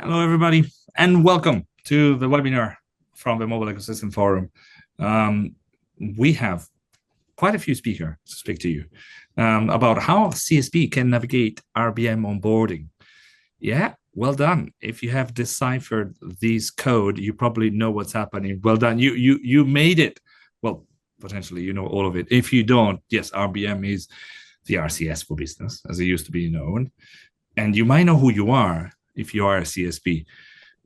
Hello, everybody, and welcome to the webinar from the Mobile Ecosystem Forum. We have quite a few speakers to speak to you about how CSP can navigate RBM onboarding. Yeah, well done. If you have deciphered this code, you probably know what's happening. Well done. You made it. Well, potentially you know all of it. If you don't, yes, RBM is the RCS for business, as it used to be known. And you might know who you are if you are a CSP.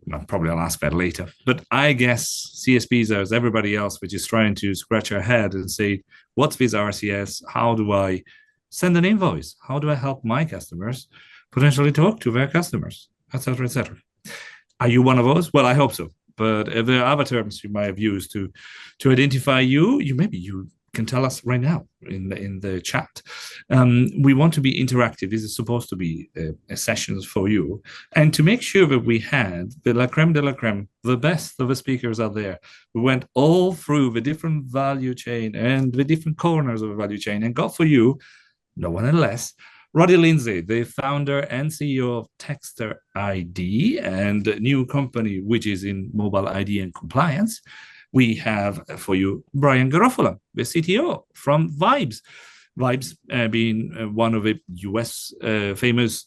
Well, probably I'll ask that later. But I guess CSPs are as everybody else, which is trying to scratch their head and say, what's this RCS? How do I send an invoice? How do I help my customers potentially talk to their customers, et cetera, et cetera? Are you one of those? Well, I hope so. But if there are other terms you might have used to identify you, maybe you can tell us right now in the chat. We want to be interactive. This is supposed to be a sessions for you. And to make sure that we had the la creme de la creme, the best of the speakers out there, we went all through the different value chain and the different corners of the value chain and got for you, no one less, Roddy Lindsay, the founder and CEO of Texter ID and a new company which is in mobile ID and compliance. We have for you Brian Garofalo, the CTO from Vibes. Vibes being one of the US famous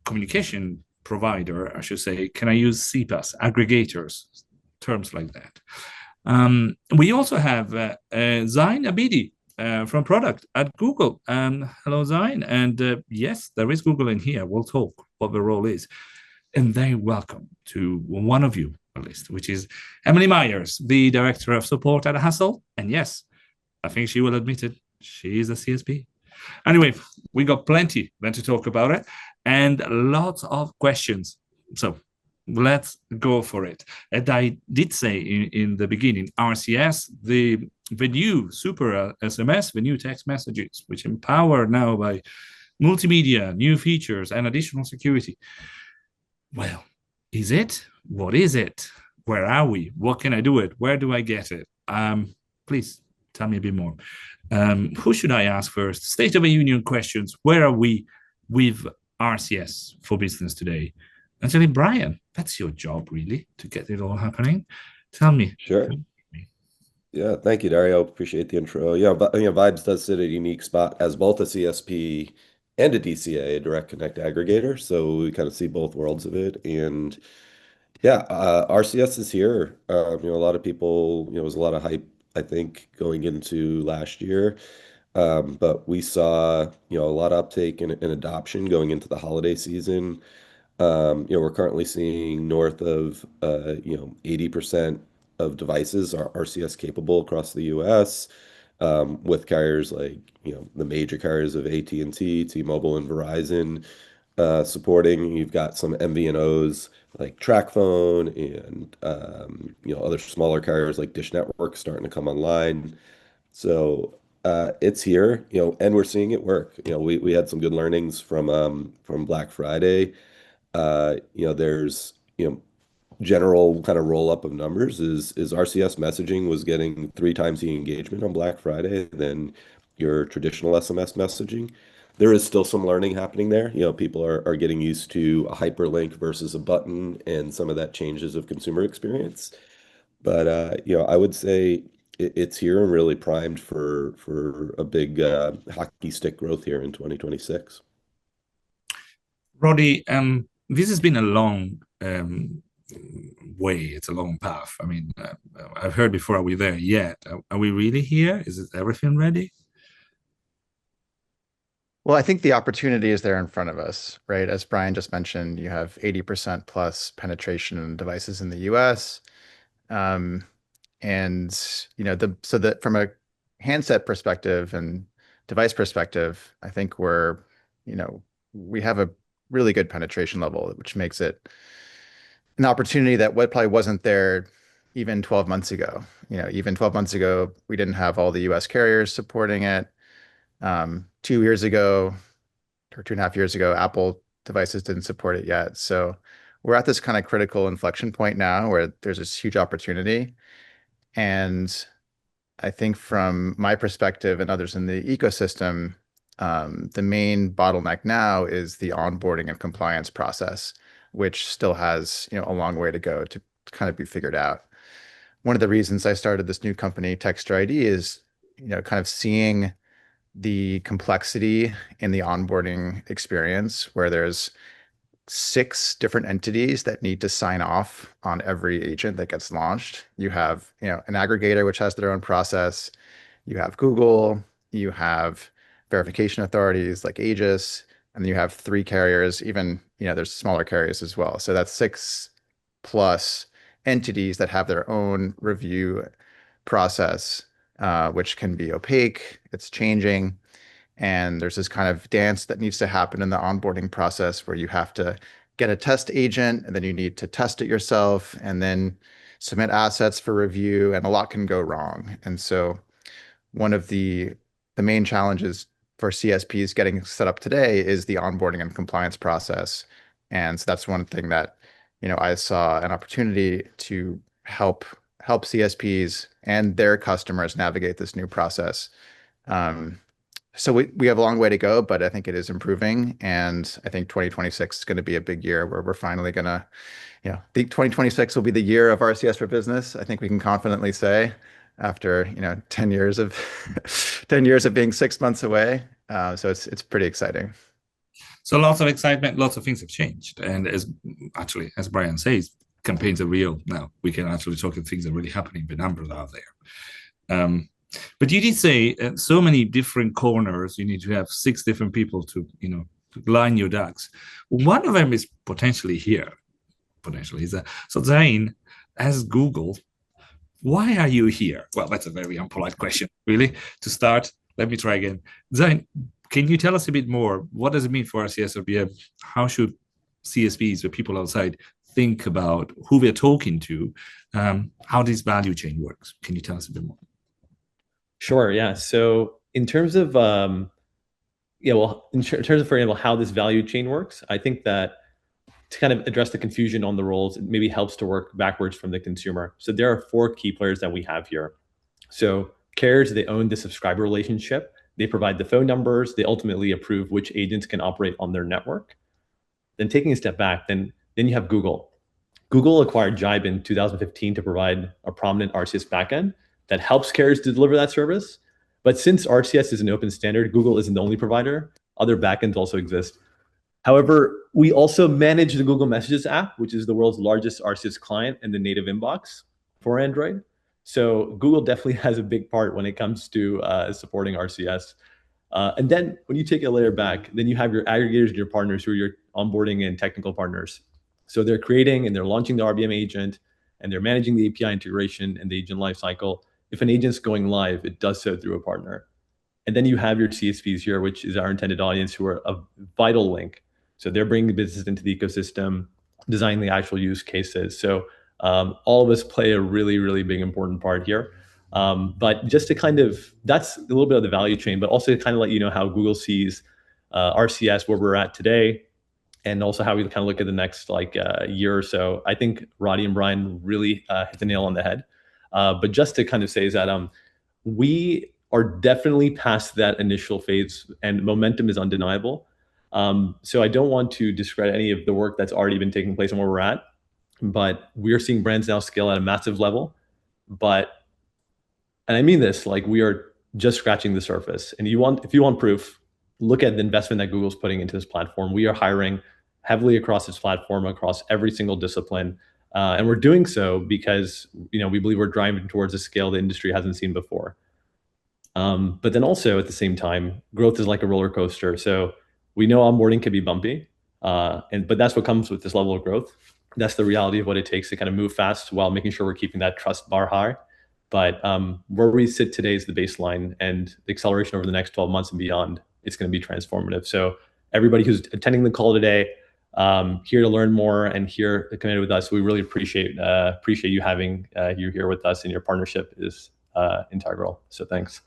communication provider, I should say. Can I use CPaaS, aggregators, terms like that. We also have Zain Abidi from product at Google. Hello, Zain. And yes, there is Google in here. We'll talk what the role is. And very welcome to one of you, at least, which is Emily Myers, the Director of Support at Hassel. And yes, I think she will admit it, she is a CSP. Anyway, we got plenty then to talk about it and lots of questions. So let's go for it. And I did say in the beginning, RCS, the new super SMS, the new text messages, which empower now by multimedia, new features, and additional security. Well, is it? What is it? Where are we? What can I do it? Where do I get it? Please tell me a bit more. Who should I ask first? State of the Union questions. Where are we with RCS for business today? Actually, Brian, that's your job, really, to get it all happening. Tell me. Sure. Yeah, thank you, Dario. Appreciate the intro. Yeah, but Vibes does sit at a unique spot as both a CSP and a DCA, a direct connect aggregator. So we kind of see both worlds of it. And yeah, RCS is here. A lot of people, there was a lot of hype, I think, going into last year. But we saw, a lot of uptake and adoption going into the holiday season. We're currently seeing north of 80% of devices are RCS capable across the US, with carriers like the major carriers of AT&T, T-Mobile, and Verizon supporting. You've got some MVNOs like TracFone and other smaller carriers like Dish Network starting to come online. So it's here, and we're seeing it work. We had some good learnings from Black Friday. There's general kind of roll up of numbers is RCS messaging was getting 3 times the engagement on Black Friday than your traditional SMS messaging. There is still some learning happening there. People are getting used to a hyperlink versus a button and some of that changes of consumer experience. But I would say it's here and really primed for a big hockey stick growth here in 2026. Roddy, this has been a long way. It's a long path. I mean, I've heard before, are we there yet? Are we really here? Is it everything ready? Well, I think the opportunity is there in front of us, right? As Brian just mentioned, you have 80% plus penetration in devices in the US. And so that from a handset perspective and device perspective, I think we have a really good penetration level, which makes it an opportunity that probably wasn't there even 12 months ago. Even 12 months ago, we didn't have all the US carriers supporting it. 2 years ago, or 2.5 years ago, Apple devices didn't support it yet. So we're at this kind of critical inflection point now where there's this huge opportunity. And I think from my perspective and others in the ecosystem, the main bottleneck now is the onboarding and compliance process. which still has, a long way to go to kind of be figured out. One of the reasons I started this new company, Texture ID, is, kind of seeing the complexity in the onboarding experience where there's 6 different entities that need to sign off on every agent that gets launched. You have, an aggregator which has their own process. You have Google, you have verification authorities like Aegis, and then you have 3 carriers, even, there's smaller carriers as well. So that's 6 plus entities that have their own review process, which can be opaque, it's changing. And there's this kind of dance that needs to happen in the onboarding process where you have to get a test agent and then you need to test it yourself and then submit assets for review, and a lot can go wrong. And so one of the main challenges for CSPs getting set up today is the onboarding and compliance process. And so that's one thing that, I saw an opportunity to help CSPs and their customers navigate this new process. So we have a long way to go, but I think it is improving. And I think 2026 is going to be a big year where we're finally going to, I think 2026 will be the year of RCS for business. I think we can confidently say after, 10 years of 10 years of being 6 months away. So it's pretty exciting. So lots of excitement, lots of things have changed. And as Brian says, campaigns are real now. We can actually talk about things that are really happening. The numbers are there. But you did say so many different corners. You need to have 6 different people to, to line your ducks. One of them is potentially here. So Zain, as Google, why are you here? Well, that's a very unpolite question, really. To start, let me try again. Zain, can you tell us a bit more? What does it mean for RCS RBM? How should CSPs, the people outside, think about who we're talking to, how this value chain works? Can you tell us a bit more? Sure. Yeah. So in terms of, in terms of, for example, how this value chain works, I think that to kind of address the confusion on the roles, it maybe helps to work backwards from the consumer. So there are 4 key players that we have here. So carriers, they own the subscriber relationship. They provide the phone numbers. They ultimately approve which agents can operate on their network. Then taking a step back, then you have Google. Google acquired Jibe in 2015 to provide a prominent RCS backend that helps carriers to deliver that service. But since RCS is an open standard, Google isn't the only provider. Other backends also exist. However, we also manage the Google Messages app, which is the world's largest RCS client and the native inbox for Android. So Google definitely has a big part when it comes to supporting RCS. And then when you take a layer back, then you have your aggregators and your partners who are your onboarding and technical partners. So they're creating and they're launching the RBM agent, and they're managing the API integration and the agent lifecycle. If an agent's going live, it does so through a partner. And then you have your CSPs here, which is our intended audience, who are a vital link. So they're bringing the business into the ecosystem, designing the actual use cases. So all of us play a really, really big important part here. But just to kind of, that's a little bit of the value chain, but also to kind of let you know how Google sees RCS, where we're at today, and also how we kind of look at the next year or so. I think Roddy and Brian really hit the nail on the head. But just to kind of say is that we are definitely past that initial phase, and momentum is undeniable. So I don't want to discredit any of the work that's already been taking place and where we're at, but we're seeing brands now scale at a massive level. And I mean this, we are just scratching the surface. And if you want proof, look at the investment that Google's putting into this platform. We are hiring heavily across this platform, across every single discipline. And we're doing so because we believe we're driving towards a scale the industry hasn't seen before. But then also at the same time, growth is like a roller coaster. So we know onboarding can be bumpy, but that's what comes with this level of growth. That's the reality of what it takes to kind of move fast while making sure we're keeping that trust bar high. But where we sit today is the baseline, and the acceleration over the next 12 months and beyond, it's going to be transformative. So everybody who's attending the call today, here to learn more and here committed with us, we really appreciate you having you here with us, and your partnership is integral. So thanks.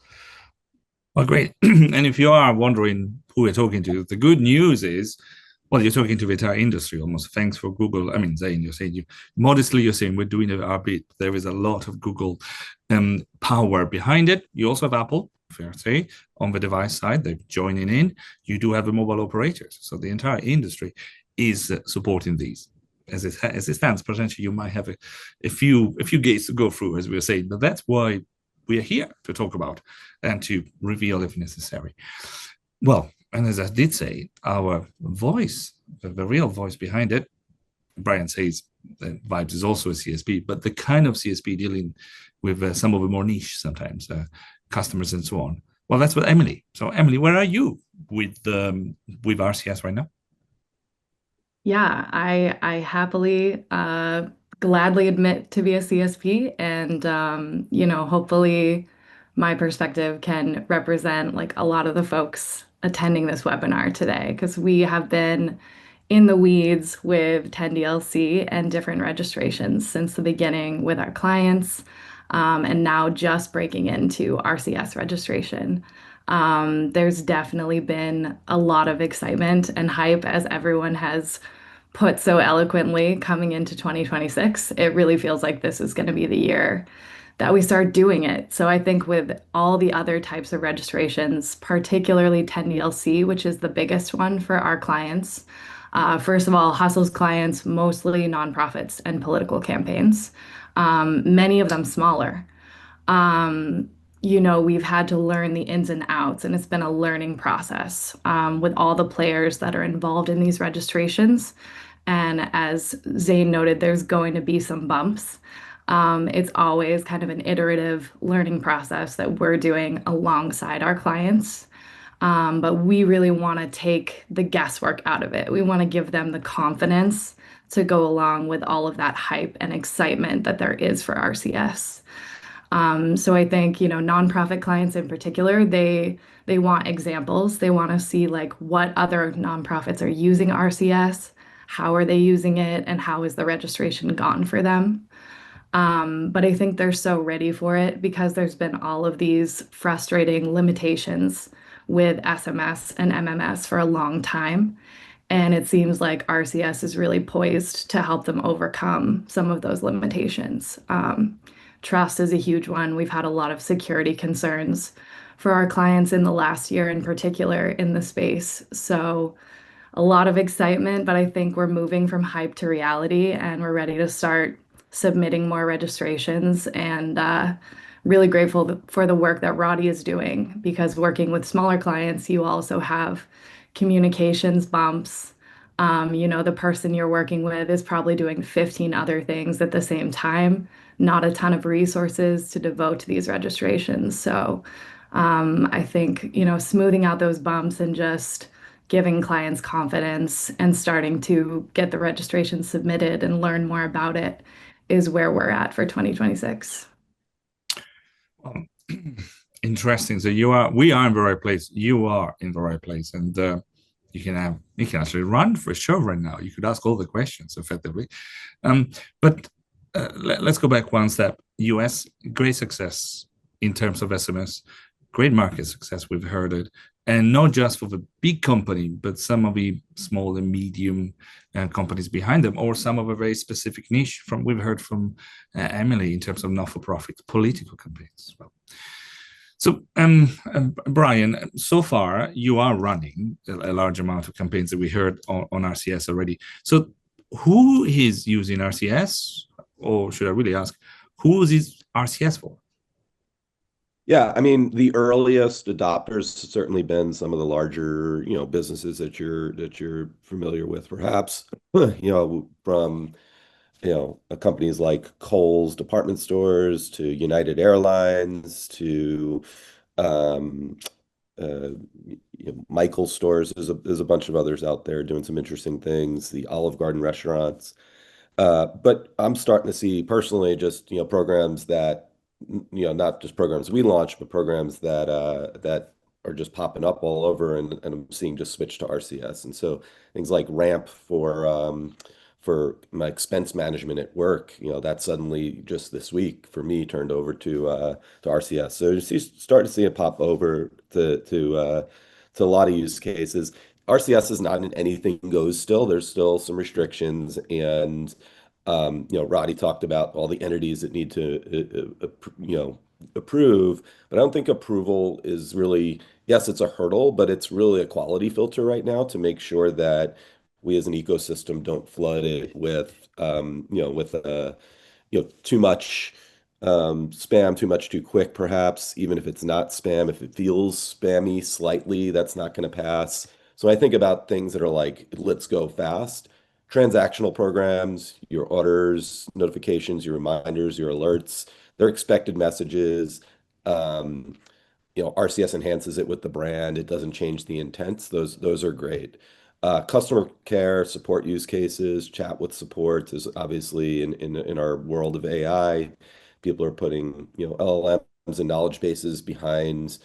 Well, great. And if you are wondering who we're talking to, the good news is, well, you're talking to the entire industry almost. Thanks for Google. I mean, Zain, you're saying you're saying we're doing our bit. There is a lot of Google power behind it. You also have Apple, fair to say, on the device side. They're joining in. You do have the mobile operators. So the entire industry is supporting these. as it stands, potentially you might have a few gates to go through, as we were saying. But that's why we are here to talk about and to reveal if necessary. Well, and as I did say, our voice, the real voice behind it, Brian says that Vibes is also a CSP, but the kind of CSP dealing with some of the more niche sometimes customers and so on. Well, that's what Emily. So Emily, where are you with RCS right now? Yeah, I happily gladly admit to be a CSP, and hopefully my perspective can represent like a lot of the folks attending this webinar today, because we have been in the weeds with 10DLC and different registrations since the beginning with our clients, and now just breaking into RCS registration. There's definitely been a lot of excitement and hype, as everyone has put so eloquently, coming into 2026. It really feels like this is going to be the year that we start doing it. So I think with all the other types of registrations, particularly 10DLC, which is the biggest one for our clients, first of all, Hustle's clients, mostly nonprofits and political campaigns, many of them smaller. We've had to learn the ins and outs, and it's been a learning process with all the players that are involved in these registrations. And as Zane noted, there's going to be some bumps. It's always kind of an iterative learning process that we're doing alongside our clients. But we really want to take the guesswork out of it. We want to give them the confidence to go along with all of that hype and excitement that there is for RCS. So I think, nonprofit clients in particular, they want examples. They want to see like what other nonprofits are using RCS, how are they using it, and how is the registration gone for them. But I think they're so ready for it because there's been all of these frustrating limitations with SMS and MMS for a long time. And it seems like RCS is really poised to help them overcome some of those limitations. Trust is a huge one. We've had a lot of security concerns for our clients in the last year, in particular in the space. So a lot of excitement, but I think we're moving from hype to reality, and we're ready to start submitting more registrations, and really grateful for the work that Roddy is doing, because working with smaller clients, you also have communications bumps. The person you're working with is probably doing 15 other things at the same time, not a ton of resources to devote to these registrations. So I think, smoothing out those bumps and just giving clients confidence and starting to get the registration submitted and learn more about it is where we're at for 2026. Interesting. So we are in the right place. You are in the right place, and you can actually run for a show right now. You could ask all the questions effectively. But let's go back one step. US, great success in terms of SMS, great market success. We've heard it. And not just for the big company, but some of the small and medium companies behind them, or some of a very specific niche we've heard from Emily in terms of not-for-profit political campaigns as well. So, Brian, so far you are running a large amount of campaigns that we heard on RCS already. So who is using RCS, or should I really ask, who is RCS for? Yeah, I mean, the earliest adopters have certainly been some of the larger, businesses that you're familiar with, perhaps, from, companies like Kohl's department stores to United Airlines to Michael's stores. There's a bunch of others out there doing some interesting things, the Olive Garden restaurants. But I'm starting to see personally just, programs that, not just programs we launch, but programs that are just popping up all over, and I'm seeing just switch to RCS. And so things like Ramp for my expense management at work, that suddenly just this week for me turned over to RCS. So you start to see it pop over to a lot of use cases. RCS is not an anything goes still. There's still some restrictions, and Roddy talked about all the entities that need to approve, but I don't think approval is really, yes, it's a hurdle, but it's really a quality filter right now to make sure that we as an ecosystem don't flood it with, too much spam, too much too quick, perhaps, even if it's not spam, if it feels spammy slightly, that's not going to pass. So I think about things that are like, let's go fast. Transactional programs, your orders, notifications, your reminders, your alerts, they're expected messages. Um, RCS enhances it with the brand. It doesn't change the intents. Those are great. Customer care, support use cases, chat with support is obviously in our world of AI. People are putting, LLMs and knowledge bases behind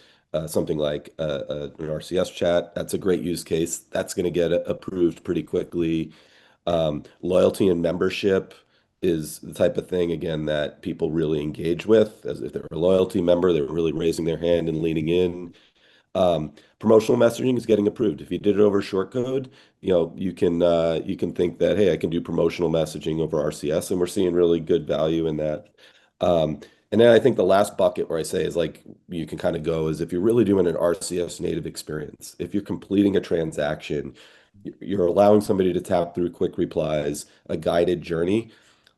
something like an RCS chat. That's a great use case. That's going to get approved pretty quickly. Loyalty and membership is the type of thing, again, that people really engage with. As if they're a loyalty member, they're really raising their hand and leaning in. Promotional messaging is getting approved. If you did it over shortcode, you can think that, hey, I can do promotional messaging over RCS, and we're seeing really good value in that. And then I think the last bucket where I say is like you can kind of go is if you're really doing an RCS native experience, if you're completing a transaction, you're allowing somebody to tap through quick replies, a guided journey.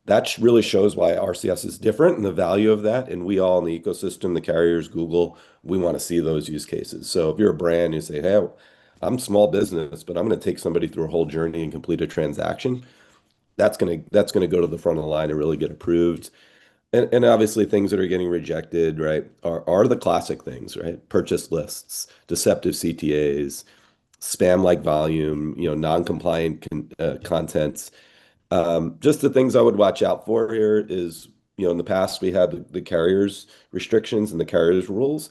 That really shows why RCS is different and the value of that. And we all in the ecosystem, the carriers, Google, we want to see those use cases. So if you're a brand, you say, hey, I'm small business, but I'm going to take somebody through a whole journey and complete a transaction. That's gonna go to the front of the line and really get approved. And obviously things that are getting rejected, right, are the classic things, right? Purchase lists, deceptive CTAs, spam-like volume, non-compliant content. Just the things I would watch out for here is, in the past we had the carriers restrictions and the carriers rules.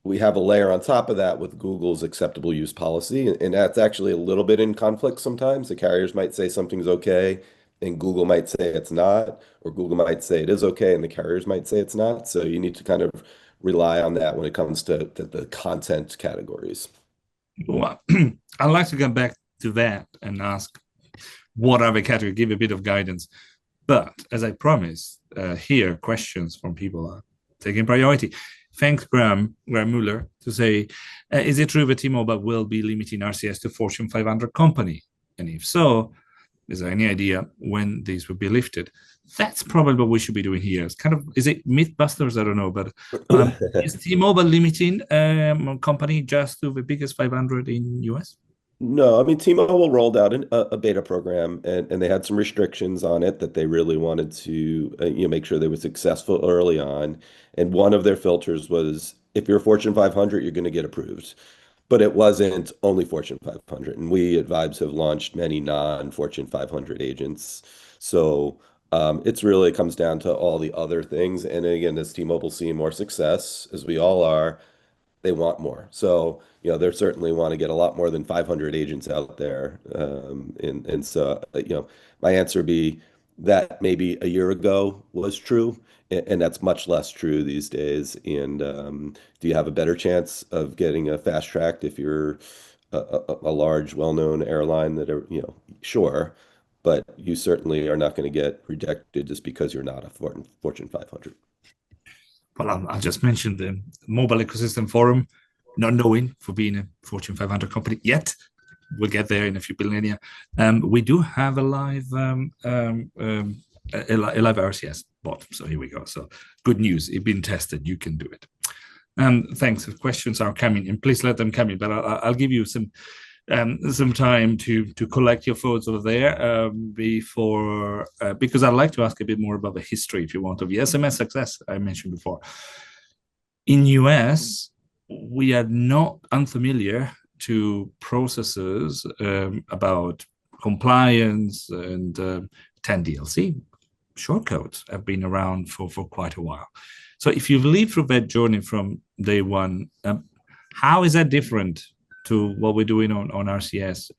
We have a layer on top of that with Google's acceptable use policy, and that's actually a little bit in conflict sometimes. The carriers might say something's okay, and Google might say it's not, or Google might say it is okay, and the carriers might say it's not. So you need to kind of rely on that when it comes to the content categories. Well, I'd like to come back to that and ask what are the categories, give a bit of guidance. But as I promised, here questions from people are taking priority. Thanks, Graham Mueller, to say, is it true that T-Mobile will be limiting RCS to Fortune 500 company? And if so, is there any idea when these will be lifted? That's probably what we should be doing here. It's kind of, is it Mythbusters? I don't know, but is T-Mobile limiting company just to the biggest 500 in US? No, I mean, T-Mobile rolled out a beta program, and they had some restrictions on it that they really wanted to make sure they were successful early on. And one of their filters was if you're a Fortune 500, you're going to get approved. But it wasn't only Fortune 500. And we at Vibes have launched many non-Fortune 500 agents. So it's really comes down to all the other things. And again, as T-Mobile seeing more success, as we all are, they want more. So, they certainly want to get a lot more than 500 agents out there. And so, my answer would be that maybe a year ago was true, and that's much less true these days. And do you have a better chance of getting a fast tracked if you're a large, well-known airline that are, sure, but you certainly are not going to get rejected just because you're not a Fortune 500. Well, I just mentioned the Mobile Ecosystem Forum, not knowing for being a Fortune 500 company yet. We'll get there in a few millennia. We do have a live RCS bot. So here we go. So good news. It's been tested. You can do it. Thanks. The questions are coming, and please let them come in. But I'll give you some time to collect your thoughts over there before because I'd like to ask a bit more about the history, if you want, of the SMS success I mentioned before. In US, we are not unfamiliar to processes about compliance and 10 DLC. Shortcodes have been around for quite a while. So if you've lived through that journey from day one, how is that different to what we're doing on RCS?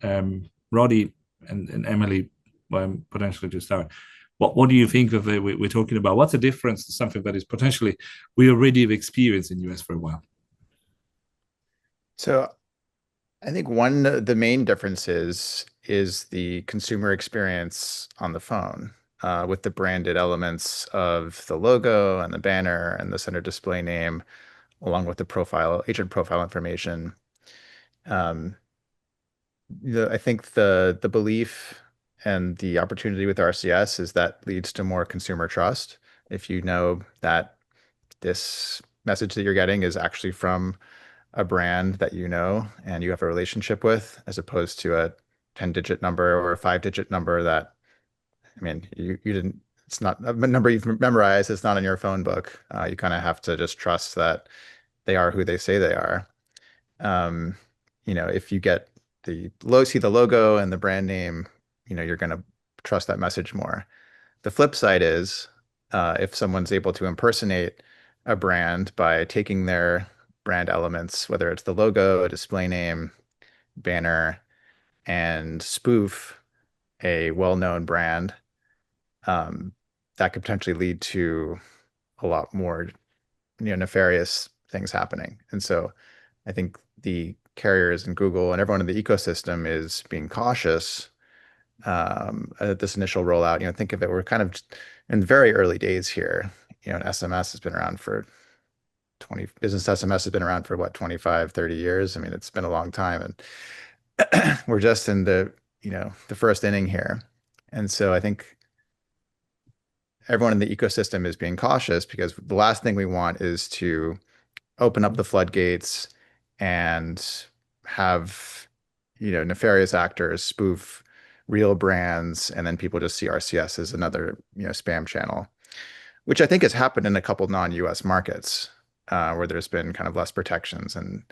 Roddy and Emily, potentially to start, what do you think of we're talking about? What's the difference to something that is potentially we already have experienced in US for a while? So I think the main differences is the consumer experience on the phone with the branded elements of the logo and the banner and the center display name, along with the agent profile information. I think the belief and the opportunity with RCS is that leads to more consumer trust. If you know that this message that you're getting is actually from a brand that you know and you have a relationship with, as opposed to a 10-digit number or a 5-digit number that, I mean, you didn't, it's not a number you've memorized, it's not in your phone book. You kind of have to just trust that they are who they say they are. Um, if you get see the logo and the brand name, you're going to trust that message more. The flip side is if someone's able to impersonate a brand by taking their brand elements, whether it's the logo, a display name, banner, and spoof a well-known brand, that could potentially lead to a lot more nefarious things happening. And so I think the carriers and Google and everyone in the ecosystem is being cautious at this initial rollout. Think of it, we're kind of in very early days here. And SMS has been around for business SMS has been around for what, 25, 30 years. I mean, it's been a long time, and we're just in the first inning here. And so I think everyone in the ecosystem is being cautious, because the last thing we want is to open up the floodgates and have nefarious actors spoof real brands, and then people just see RCS as another spam channel, which I think has happened in a couple non-US markets where there's been kind of less protections, and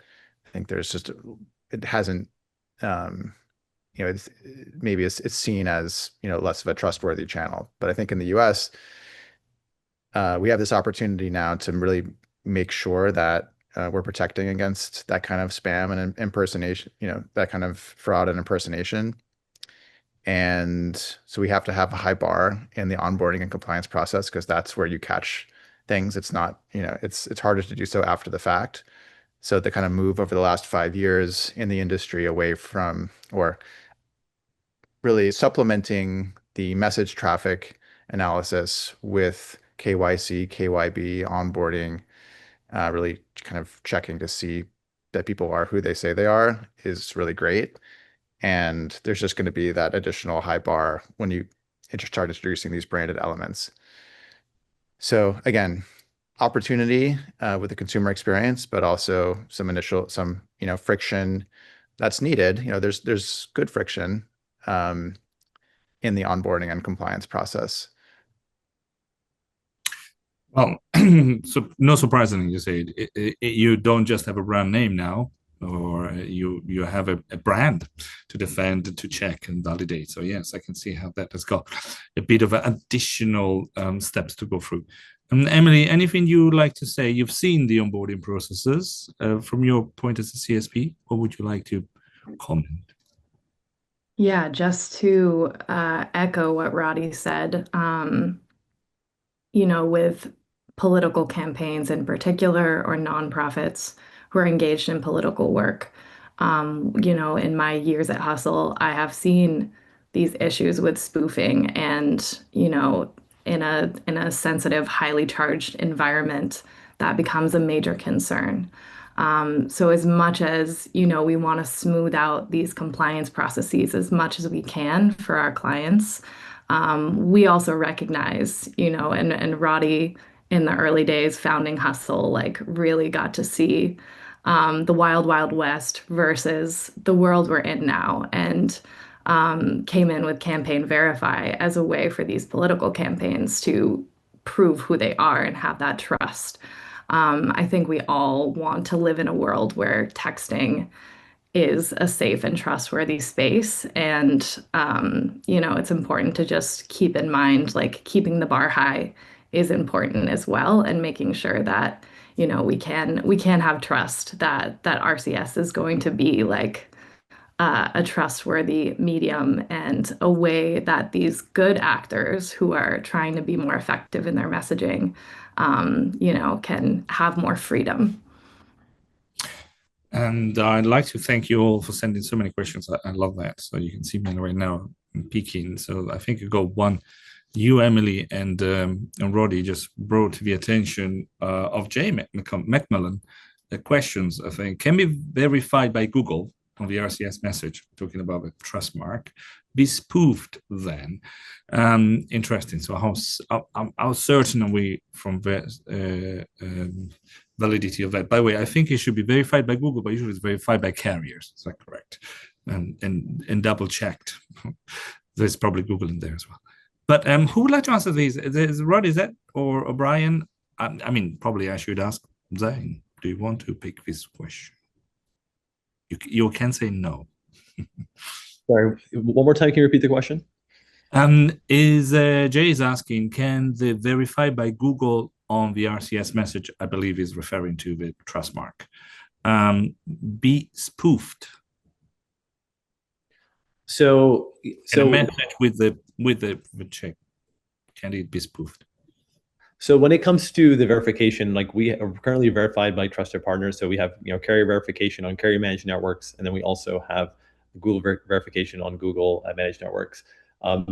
I think there's just it hasn't maybe it's seen as less of a trustworthy channel. But I think in the US we have this opportunity now to really make sure that we're protecting against that kind of spam and impersonation, that kind of fraud and impersonation. And so we have to have a high bar in the onboarding and compliance process, because that's where you catch things. It's not, it's harder to do so after the fact. So the kind of move over the last 5 years in the industry away from, or really supplementing the message traffic analysis with KYC, KYB, onboarding, really kind of checking to see that people are who they say they are, is really great. And there's just going to be that additional high bar when you start introducing these branded elements. So again, opportunity with the consumer experience, but also some friction that's needed. There's good friction in the onboarding and compliance process. Well, so no surprisingly, you say you don't just have a brand name now, or you have a brand to defend, to check and validate. So yes, I can see how that has got a bit of additional steps to go through. Emily, anything you would like to say? You've seen the onboarding processes from your point as a CSP. What would you like to comment? Yeah, just to echo what Roddy said, with political campaigns in particular, or nonprofits who are engaged in political work. In my years at Hustle, I have seen these issues with spoofing, and, in a sensitive, highly charged environment, that becomes a major concern. So as much as, we want to smooth out these compliance processes as much as we can for our clients, we also recognize, and Roddy in the early days founding Hustle, really got to see the wild, wild west versus the world we're in now, and came in with Campaign Verify as a way for these political campaigns to prove who they are and have that trust. I think we all want to live in a world where texting is a safe and trustworthy space. And, it's important to just keep in mind, keeping the bar high is important as well, and making sure that, we can have trust that RCS is going to be a trustworthy medium, and a way that these good actors who are trying to be more effective in their messaging, can have more freedom. And I'd like to thank you all for sending so many questions. I love that. So you can see me right now peeking. So I think you got one. You, Emily, and Roddy just brought to the attention of Jay Macmillan the questions, I think, can be verified by Google. on the RCS message, talking about the trust mark, be spoofed then? Interesting. So how certain are we from the validity of that? By the way, I think it should be verified by Google, but usually it's verified by carriers. Is that correct? And double checked. There's probably Google in there as well. But who would like to answer these? Is Rod, is that, or O'Brien? I mean, probably I should ask Zane. Do you want to pick this question? You can say no. Sorry, one more time, can you repeat the question? Jay is asking, can the verify by Google on the RCS message, I believe is referring to the trust mark, be spoofed? So a message with the check, can it be spoofed? So when it comes to the verification, like we are currently verified by trusted partners. So we have carrier verification on carrier managed networks, and then we also have Google verification on Google managed networks.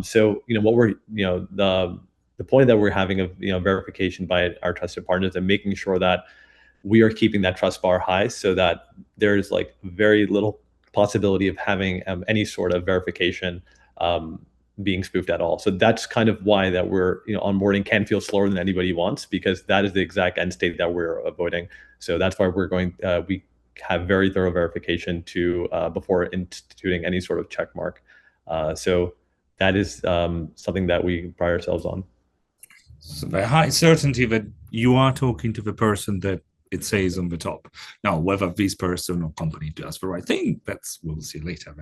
So what we're the point that we're having of verification by our trusted partners and making sure that we are keeping that trust bar high, so that there's like very little possibility of having any sort of verification being spoofed at all. So that's kind of why that we're onboarding can feel slower than anybody wants, because that is the exact end state that we're avoiding. So that's why we're going we have very thorough verification to before instituting any sort of check mark. So that is something that we pride ourselves on. So the high certainty that you are talking to the person that it says on the top. Now, whether this person or company does the right thing, we'll see later.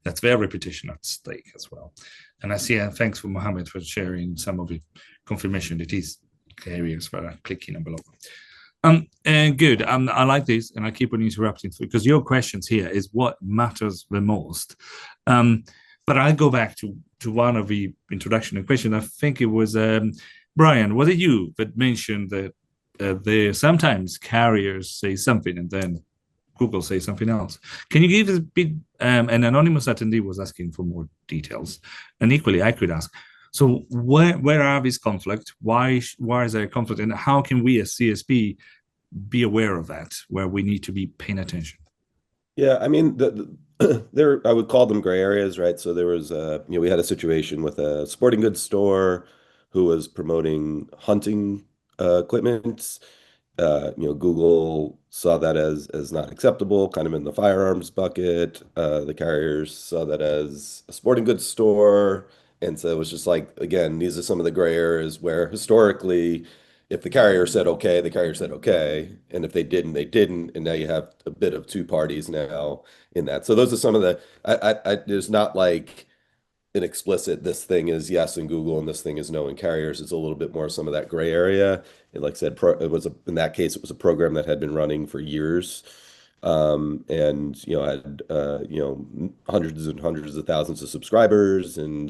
That's their reputation at stake as well. And I see, thanks for Mohammed for sharing some of the confirmation that these carriers that are clicking below. And good. I like this, and I keep on interrupting because your questions here is what matters the most. But I'll go back to one of the introduction question. I think it was Brian. Was it you that mentioned that sometimes carriers say something and then Google says something else? Can you give us a bit? An anonymous attendee was asking for more details, and equally I could ask. So where are these conflicts? Why is there a conflict, and how can we as CSP be aware of that, where we need to be paying attention? Yeah, I mean, I would call them gray areas, right? So there was we had a situation with a sporting goods store who was promoting hunting equipment. Google saw that as not acceptable, kind of in the firearms bucket. The carriers saw that as a sporting goods store. And so it was just like, again, these are some of the gray areas where historically, if the carrier said okay, the carrier said okay. And if they didn't, they didn't. And now you have a bit of two parties now in that. So those are some of the, there's not like an explicit, this thing is yes in Google and this thing is no in carriers. It's a little bit more some of that gray area. And like I said, in that case, it was a program that had been running for years. And had hundreds and hundreds of thousands of subscribers, and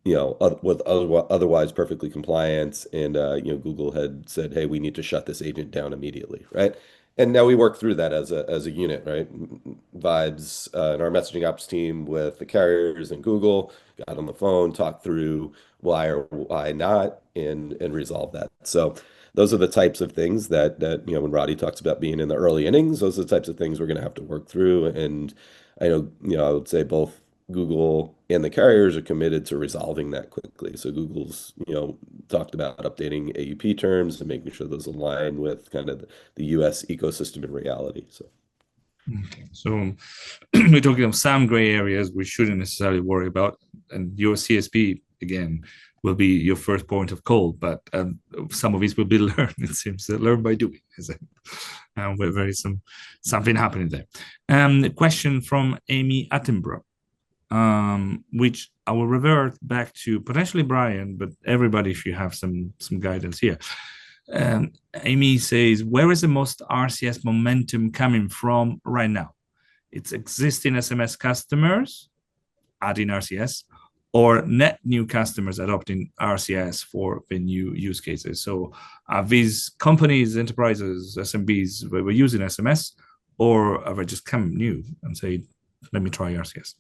with otherwise perfectly compliant. And Google had said, hey, we need to shut this agent down immediately, right? And now we work through that as a unit, right? Vibes and our messaging ops team with the carriers and Google got on the phone, talked through why or why not, and resolve that. So those are the types of things that when Roddy talks about being in the early innings, those are the types of things we're going to have to work through. And I know I would say both Google and the carriers are committed to resolving that quickly. So Google's, talked about updating AUP terms and making sure those align with kind of the US ecosystem in reality. So, okay. So we're talking of some gray areas we shouldn't necessarily worry about, and your CSP again will be your first point of call. But some of these will be learned. It seems learned by doing, is it? Where there is something happening there. A question from Amy Attenborough. Which I will revert back to potentially Brian, but everybody, if you have some guidance here. Amy says, where is the most RCS momentum coming from right now? It's existing SMS customers adding RCS, or net new customers adopting RCS for the new use cases. So are these companies, enterprises, SMBs, where we're using SMS, or are they just come new and say, let me try RCS?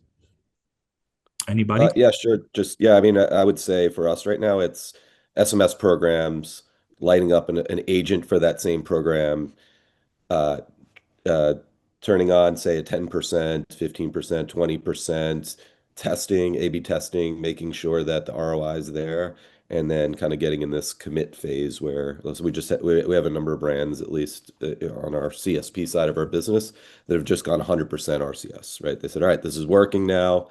Anybody? Yeah, sure. I mean, I would say for us right now, it's SMS programs, lighting up an agent for that same program, turning on, say, a 10%, 15%, 20%, testing, A/B testing, making sure that the ROI is there, and then kind of getting in this commit phase where so we have a number of brands, at least on our CSP side of our business, that have just gone 100% RCS, right? They said, all right, this is working now.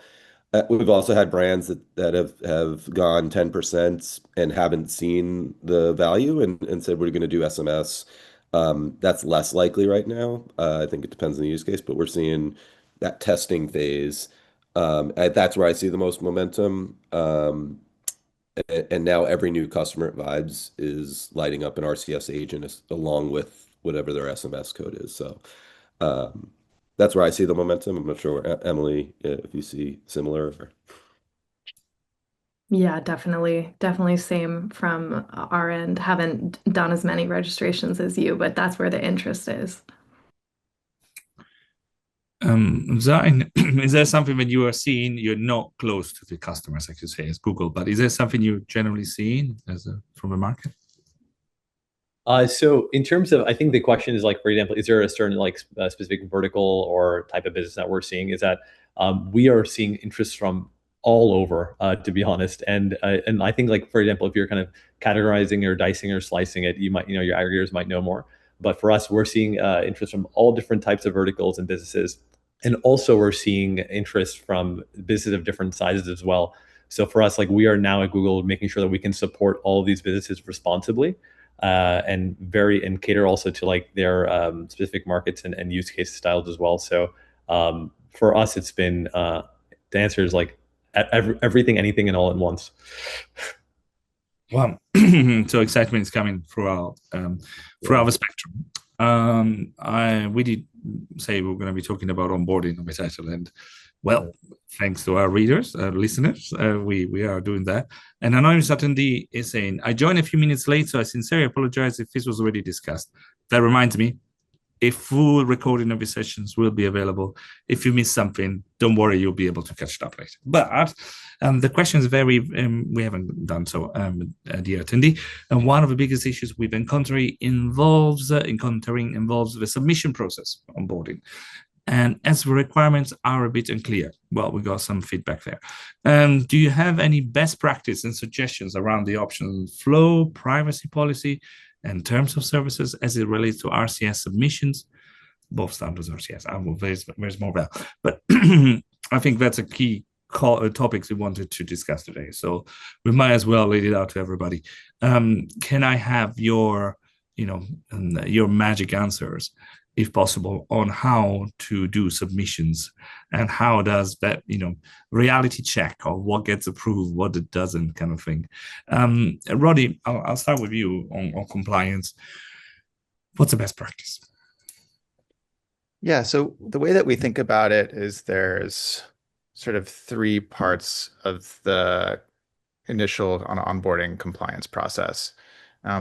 We've also had brands that have gone 10% and haven't seen the value and said, we're going to do SMS. That's less likely right now. I think it depends on the use case, but we're seeing that testing phase. That's where I see the most momentum. And now every new customer at Vibes is lighting up an RCS agent along with whatever their SMS code is. So that's where I see the momentum. I'm not sure, Emily, if you see similar. Yeah, definitely. Definitely same from our end. Haven't done as many registrations as you, but that's where the interest is. Zain, is there something that you are seeing? You're not close to the customers, like you say, as Google, but is there something you're generally seeing from the market? So in terms of, I think the question is like, for example, is there a certain like specific vertical or type of business that we're seeing? Is that we are seeing interest from all over, to be honest. And I think like, for example, if you're kind of categorizing or dicing or slicing it, you might, your aggregators might know more. But for us, we're seeing interest from all different types of verticals and businesses. And also we're seeing interest from businesses of different sizes as well. So for us, like we are now at Google making sure that we can support all of these businesses responsibly. And cater also to like their specific markets and use case styles as well. So for us, it's been the answer is like everything, anything, and all at once. Wow, so excitement is coming throughout the spectrum. We did say we're going to be talking about onboarding on the title, and well, thanks to our readers, listeners, we are doing that. And Anonymous Attendee is saying, I joined a few minutes late, so I sincerely apologize if this was already discussed. That reminds me, a full recording of the sessions will be available. If you miss something, don't worry, you'll be able to catch it up later. But the question is very, we haven't done so, dear attendee. And one of the biggest issues we've encountered involves the submission process onboarding. And as the requirements are a bit unclear, well, we got some feedback there. Do you have any best practice and suggestions around the option flow, privacy policy, and terms of services as it relates to RCS submissions? Both standards RCS. There's more there. But I think that's a key topics we wanted to discuss today. So we might as well lay it out to everybody. Can I have your magic answers, if possible, on how to do submissions and how does that, reality check or what gets approved, what it doesn't, kind of thing. Roddy, I'll start with you on compliance. What's the best practice? Yeah, so the way that we think about it is there's sort of three parts of the initial onboarding compliance process.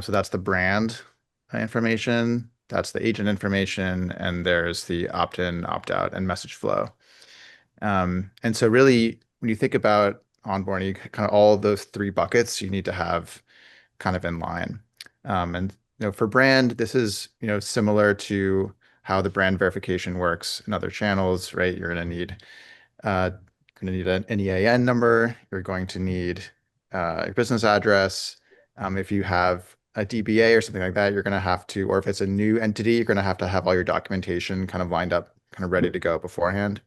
So that's the brand information, that's the agent information, and there's the opt-in, opt-out, and message flow. And so really, when you think about onboarding, kind of all of those three buckets you need to have kind of in line. And for brand, this is similar to how the brand verification works in other channels, right? You're going to need an EAN number. You're going to need a business address. If you have a DBA or something like that, you're going to have to, or if it's a new entity, you're going to have all your documentation kind of lined up, kind of ready to go beforehand.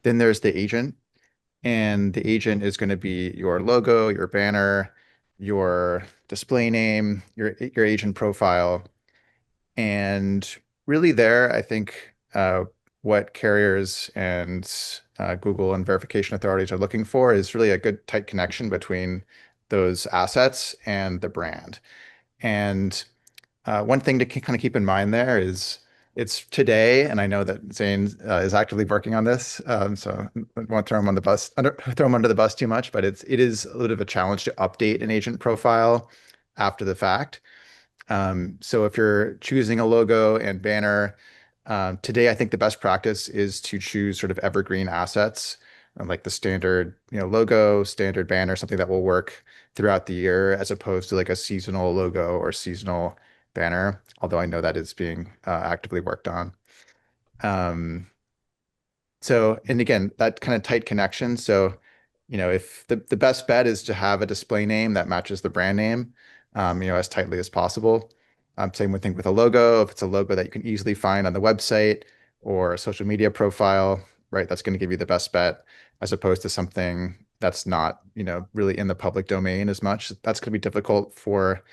Then there's the agent, and the agent is going to be your logo, your banner, your display name, your agent profile. And really there, I think what carriers and Google and verification authorities are looking for is really a good tight connection between those assets and the brand. And one thing to kind of keep in mind there is it's today, and I know that Zane is actively working on this, so I won't throw him under the bus too much, but it is a little bit of a challenge to update an agent profile after the fact. So if you're choosing a logo and banner, today I think the best practice is to choose sort of evergreen assets, like the standard logo, standard banner, something that will work throughout the year, as opposed to like a seasonal logo or seasonal banner, although I know that is being actively worked on. So, and again, that kind of tight connection. So, if the best bet is to have a display name that matches the brand name, as tightly as possible. Same thing with a logo. If it's a logo that you can easily find on the website or a social media profile, right, that's going to give you the best bet, as opposed to something that's not, really in the public domain as much. That's going to be difficult for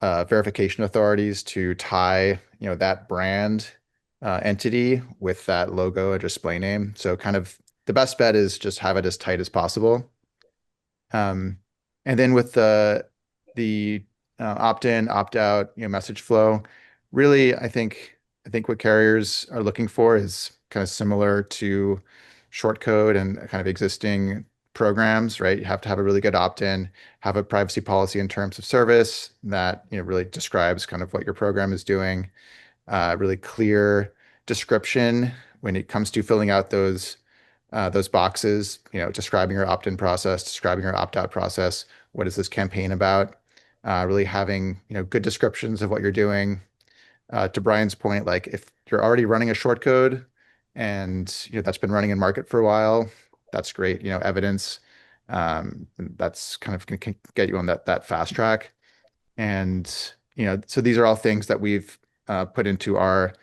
verification authorities to tie, that brand entity with that logo or display name. So kind of the best bet is just have it as tight as possible. And then with the opt-in, opt-out, message flow, really, I think what carriers are looking for is kind of similar to short code and kind of existing programs, right? You have to have a really good opt-in, have a privacy policy in terms of service that really describes kind of what your program is doing, really clear description when it comes to filling out those boxes, describing your opt-in process, describing your opt-out process. What is this campaign about? Really having, good descriptions of what you're doing. To Brian's point, like if you're already running a short code and that's been running in market for a while, that's great. Evidence, that's kind of going to get you on that fast track. And so these are all things that we've put into our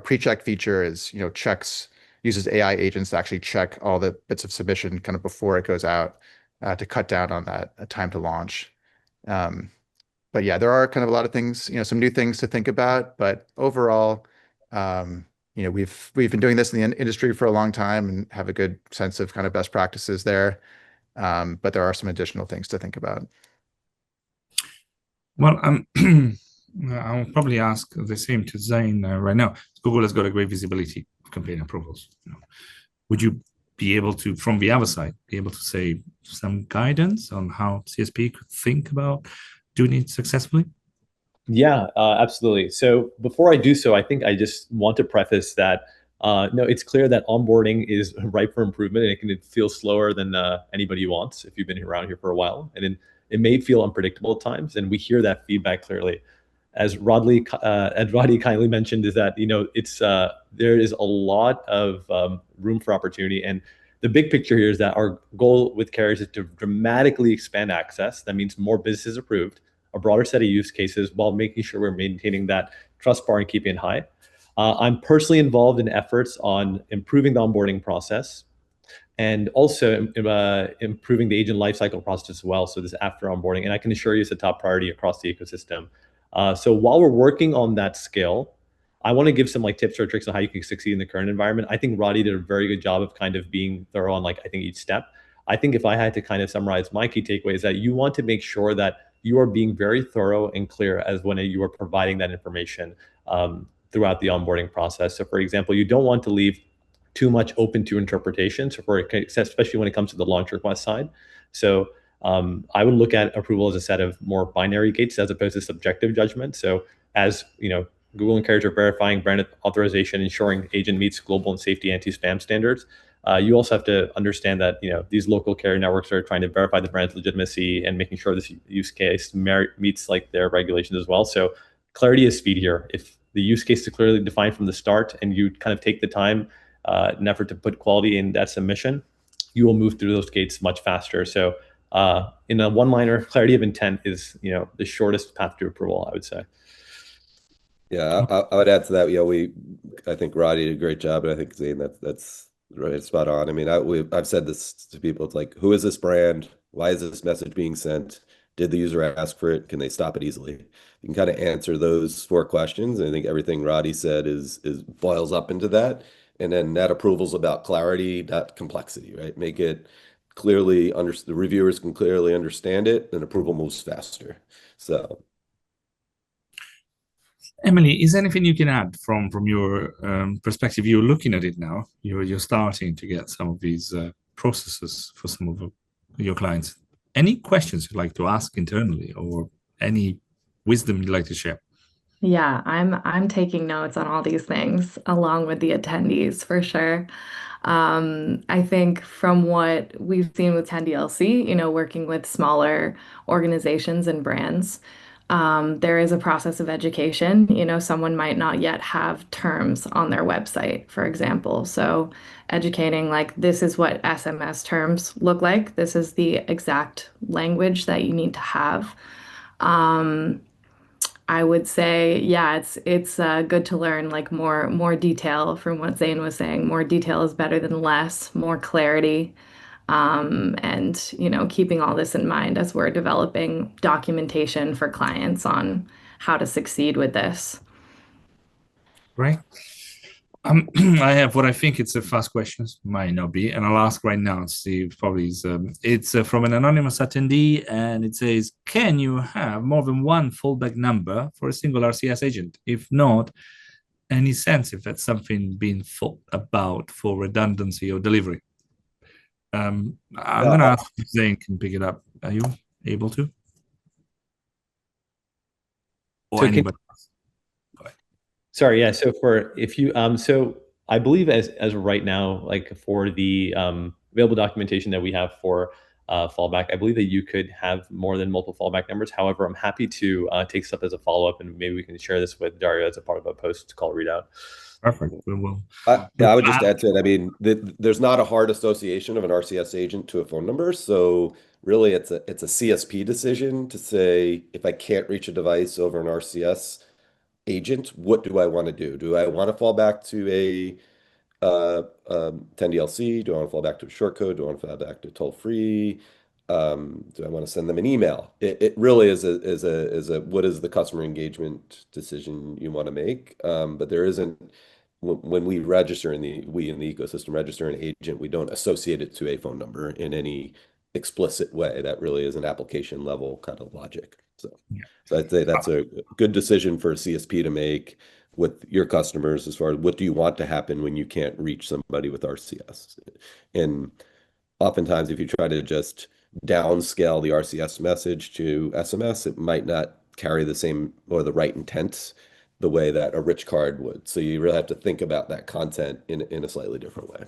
pre-check feature is, uses AI agents to actually check all the bits of submission kind of before it goes out to cut down on that time to launch. But yeah, there are kind of a lot of things, some new things to think about. But overall, we've been doing this in the industry for a long time and have a good sense of kind of best practices there. But there are some additional things to think about. Well, I'll probably ask the same to Zane right now. Google has got a great visibility of campaign approvals. Would you be able to, from the other side, be able to say some guidance on how CSP could think about doing it successfully? Yeah, absolutely. So before I do so, I think I just want to preface that no, it's clear that onboarding is ripe for improvement, and it can feel slower than anybody wants if you've been around here for a while. And it may feel unpredictable at times, and we hear that feedback clearly. As Roddy kindly mentioned, is that it's there is a lot of room for opportunity, and the big picture here is that our goal with carriers is to dramatically expand access. That means more businesses approved, a broader set of use cases, while making sure we're maintaining that trust bar and keeping it high. I'm personally involved in efforts on improving the onboarding process and also improving the agent lifecycle process as well. So this after onboarding, and I can assure you it's a top priority across the ecosystem. So while we're working on that scale, I want to give some tips or tricks on how you can succeed in the current environment. I think Roddy did a very good job of kind of being thorough on I think each step. I think if I had to kind of summarize my key takeaways, that you want to make sure that you are being very thorough and clear as when you are providing that information throughout the onboarding process. So for example, you don't want to leave too much open to interpretation, so especially when it comes to the launch request side. So I would look at approval as a set of more binary gates as opposed to subjective judgment. So as Google and carriers are verifying brand authorization, ensuring agent meets global and safety anti-spam standards. You also have to understand that these local carrier networks are trying to verify the brand's legitimacy and making sure this use case meets their regulations as well. So clarity is speed here. If the use case is clearly defined from the start and you kind of take the time and effort to put quality in that submission, you will move through those gates much faster. So in a one-liner, clarity of intent is the shortest path to approval, I would say. Yeah, I would add to that. I think Roddy did a great job, and I think Zane, that's right, spot on. I mean, I've said this to people. It's like, who is this brand? Why is this message being sent? Did the user ask for it? Can they stop it easily? You can kind of answer those 4 questions, and I think everything Roddy said is boils up into that. And then that approval's about clarity, not complexity, right? Make it clearly the reviewers can clearly understand it, and approval moves faster. So. Emily, is there anything you can add from your perspective? You're looking at it now. You're starting to get some of these processes for some of your clients. Any questions you'd like to ask internally, or any wisdom you'd like to share? Yeah, I'm taking notes on all these things along with the attendees for sure. I think from what we've seen with 10DLC, working with smaller organizations and brands, There is a process of education. You know, someone might not yet have terms on their website, for example. So educating like this is what SMS terms look like. This is the exact language that you need to have. Um, I would say, yeah, it's good to learn like more detail from what Zane was saying. More detail is better than less, more clarity. And you know, keeping all this in mind as we're developing documentation for clients on how to succeed with this. Right. I have what I think it's a fast question, might not be, and I'll ask right now. See, probably is it's from an anonymous attendee, and it says, "Can you have more than one fallback number for a single RCS agent? If not, any sense if that's something being thought about for redundancy or delivery?" I'm gonna ask if Zane can pick it up. Are you able to? Or So anybody else? Go ahead. Sorry, yeah. So for if you so I believe as right now, like for the available documentation that we have for fallback, I believe that you could have more than multiple fallback numbers. However, I'm happy to take stuff as a follow-up, and maybe we can share this with Dario as a part of a post call readout. Perfect. We will. Yeah, I would just add to it. I mean, there's not a hard association of an RCS agent to a phone number, so really it's a CSP decision to say if I can't reach a device over an RCS agent, what do I want to do? Do I want to fall back to a 10DLC? Do I want to fall back to a short code? Do I want to fall back to toll free? Do I want to send them an email? It really is a what is the customer engagement decision you want to make? But there isn't when we register in the ecosystem register an agent, we don't associate it to a phone number in any explicit way. That really is an application level kind of logic. So I'd say that's a good decision for a CSP to make with your customers as far as what do you want to happen when you can't reach somebody with RCS. And oftentimes, if you try to just downscale the RCS message to SMS, it might not carry the same or the right intent the way that a rich card would. So you really have to think about that content in a slightly different way.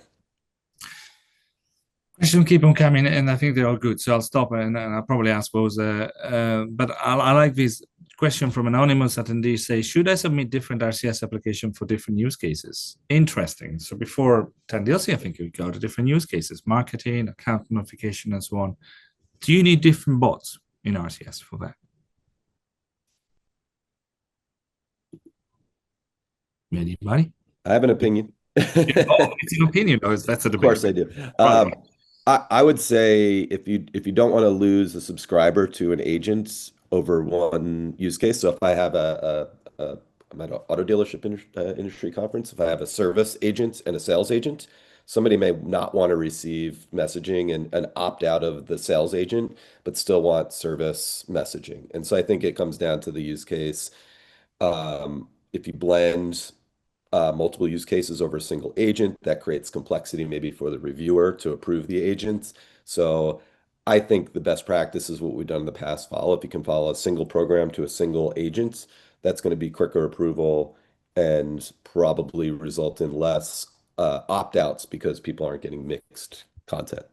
Questions keep on coming, and I think they're all good. So I'll stop and I'll probably ask those. But I like this question from anonymous attendee. Say, should I submit different RCS application for different use cases? Interesting. So before 10DLC, I think you go to different use cases: marketing, account notification, and so on. Do you need different bots in RCS for that? Anybody? I have an opinion. It's an opinion, though. That's a debate. Of course I do. I would say if you don't want to lose a subscriber to an agent over one use case. So if I have I'm at an auto dealership industry conference. If I have a service agent and a sales agent, somebody may not want to receive messaging and opt out of the sales agent, but still want service messaging. And so I think it comes down to the use case. If you blend multiple use cases over a single agent, that creates complexity maybe for the reviewer to approve the agents. So I think the best practice is what we've done in the past. If you can follow a single program to a single agent, that's going to be quicker approval and probably result in less opt-outs because people aren't getting mixed content.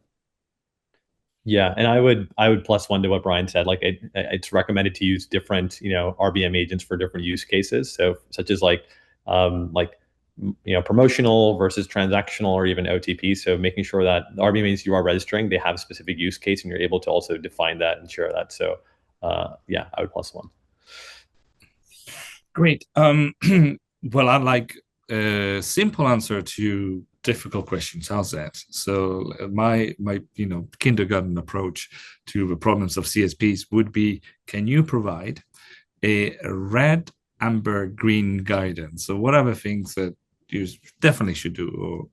Yeah, and I would +1 to what Brian said. Like it's recommended to use different, RBM agents for different use cases. So such as promotional versus transactional or even OTP. So making sure that the RBM agents you are registering, they have a specific use case and you're able to also define that and share that. So yeah, I would +1. Great. Well, I like a simple answer to difficult questions. How's that? So my kindergarten approach to the problems of CSPs would be: can you provide a red, amber, green guidance? So what are the things that you definitely should do, or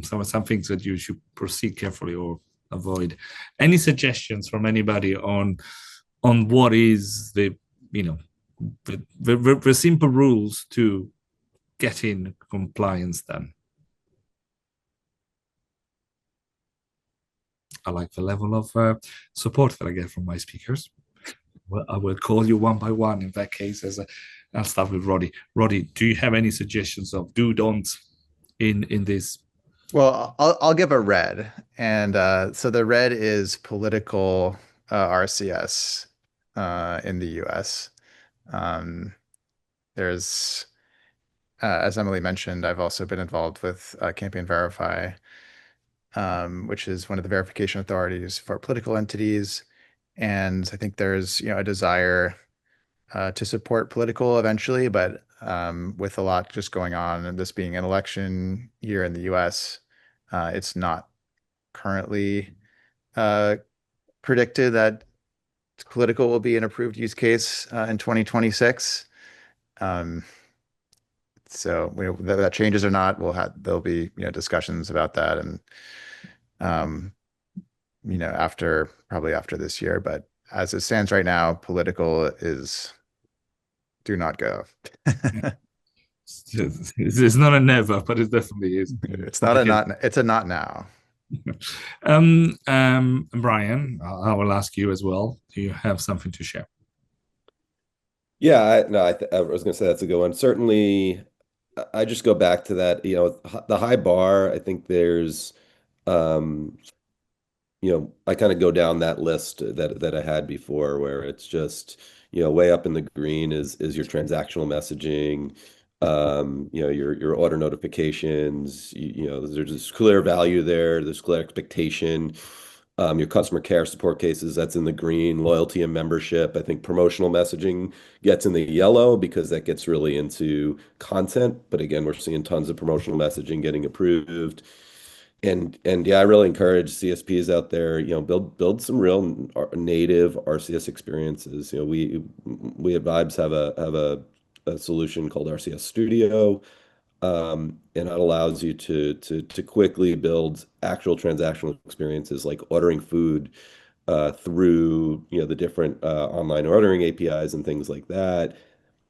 some things that you should proceed carefully or avoid? Any suggestions from anybody on what is the simple rules to getting compliance done? I like the level of support that I get from my speakers. Well, I will call you one by one in that case. I'll start with Roddy. Roddy, do you have any suggestions of do-don'ts in this? Well, I'll give a red, and so the red is political RCS in the U.S. There's, as Emily mentioned, I've also been involved with Campaign Verify, which is one of the verification authorities for political entities. And I think there's, a desire to support political eventually, but with a lot just going on and this being an election year in the US, it's not currently predicted that political will be an approved use case in 2026. So whether that changes or not, there'll be discussions about that, and probably after this year. But as it stands right now, political is do not go. It's not a never, but it definitely is. It's not a not. It's a not now. Brian, I will ask you as well. Do you have something to share? Yeah, I was going to say that's a good one. Certainly, I just go back to that, the high bar. I think there's, I kind of go down that list that I had before, where it's just, way up in the green is your transactional messaging, your order notifications, there's this clear value there, there's clear expectation. Your customer care support cases, that's in the green. Loyalty and membership, I think promotional messaging gets in the yellow because that gets really into content. But again, we're seeing tons of promotional messaging getting approved. And yeah, I really encourage CSPs out there, build some real native RCS experiences. We at Vibes have a solution called RCS Studio, and that allows you to quickly build actual transactional experiences like ordering food through the different online ordering APIs and things like that.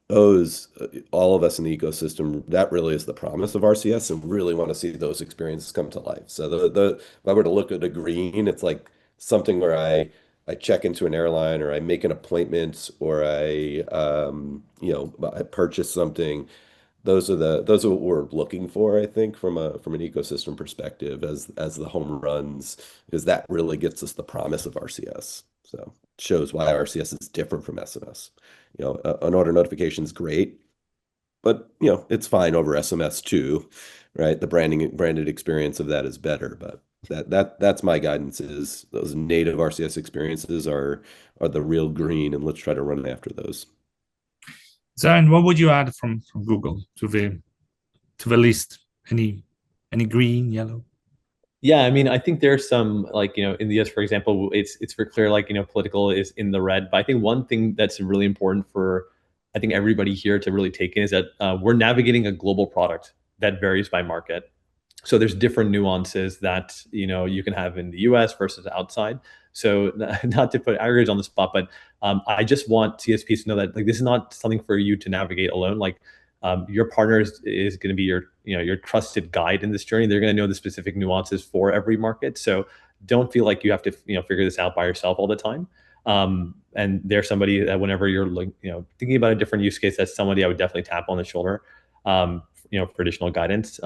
All of us in the ecosystem, that really is the promise of RCS, and really want to see those experiences come to life. So if I were to look at a green, it's like something where I check into an airline, or I make an appointment, or I purchase something. Those are what we're looking for, I think, from an ecosystem perspective as the home runs, because that really gets us the promise of RCS. So it shows why RCS is different from SMS. An order notification is great, but it's fine over SMS too, right? The branded experience of that is better, but that's my guidance, is those native RCS experiences are the real green, and let's try to run after those. Zain, what would you add from Google to the list? Any green, yellow? Yeah, I mean, I think there's some, like, in the US, for example, it's very clear, like, political is in the red. But I think one thing that's really important for, I think, everybody here to really take in is that we're navigating a global product that varies by market. So there's different nuances that, you can have in the US versus outside. So not to put aggregators on the spot, but I just want CSPs to know that, like, this is not something for you to navigate alone. Like, your partner is going to be your trusted guide in this journey. They're going to know the specific nuances for every market. So don't feel like you have to figure this out by yourself all the time. And there's somebody that whenever you're thinking about a different use case, that's somebody I would definitely tap on the shoulder, for additional guidance.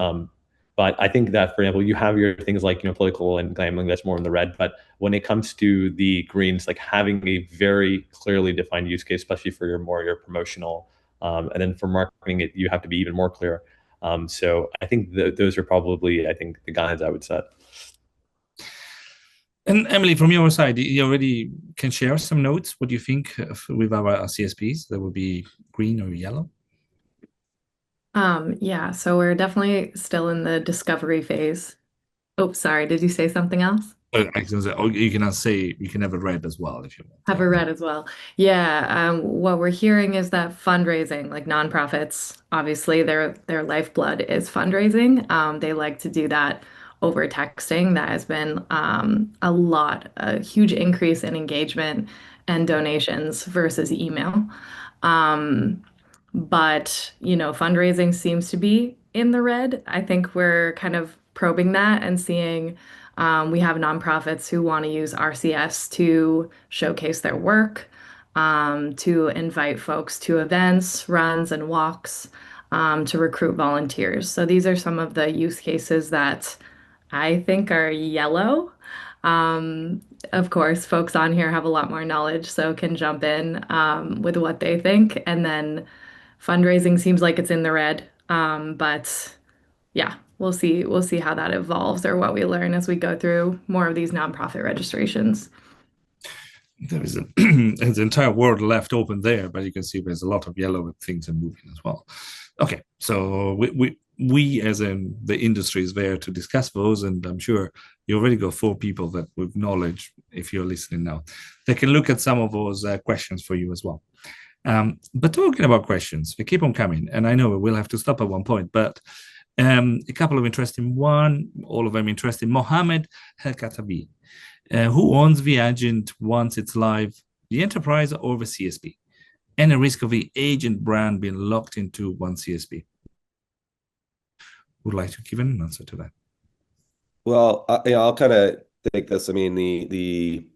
But I think that, for example, you have your things like political and gambling that's more in the red. But when it comes to the greens, like having a very clearly defined use case, especially for your promotional, and then for marketing, you have to be even more clear. So I think those are probably, I think, the guidelines I would set. And Emily, from your side, you already can share some notes. What do you think with our CSPs? That would be green or yellow? Yeah, so we're definitely still in the discovery phase. Oh, sorry, did you say something else? I can say, you can have a red as well if you want. Have a red as well. Yeah, what we're hearing is that fundraising, like nonprofits, obviously their lifeblood is fundraising. They like to do that over texting. That has been a huge increase in engagement and donations versus email. But, fundraising seems to be in the red. I think we're kind of probing that and seeing we have nonprofits who want to use RCS to showcase their work, to invite folks to events, runs, and walks, to recruit volunteers. So these are some of the use cases that I think are yellow. Of course, folks on here have a lot more knowledge, so can jump in with what they think. And then fundraising seems like it's in the red. But yeah, we'll see how that evolves or what we learn as we go through more of these nonprofit registrations. There is an entire world left open there, but you can see there's a lot of yellow things are moving as well. Okay, so we as in the industry is there to discuss those, and I'm sure you already got 4 people that with knowledge, if you're listening now, they can look at some of those questions for you as well. But talking about questions, they keep on coming, and I know we'll have to stop at one point, but a couple of interesting one, all of them interesting. Mohammed Helkatabi. Who owns the agent once it's live, the enterprise or the CSP? Any risk of the agent brand being locked into one CSP? Would like to give an answer to that? Well, I'll kind of take this. I mean, the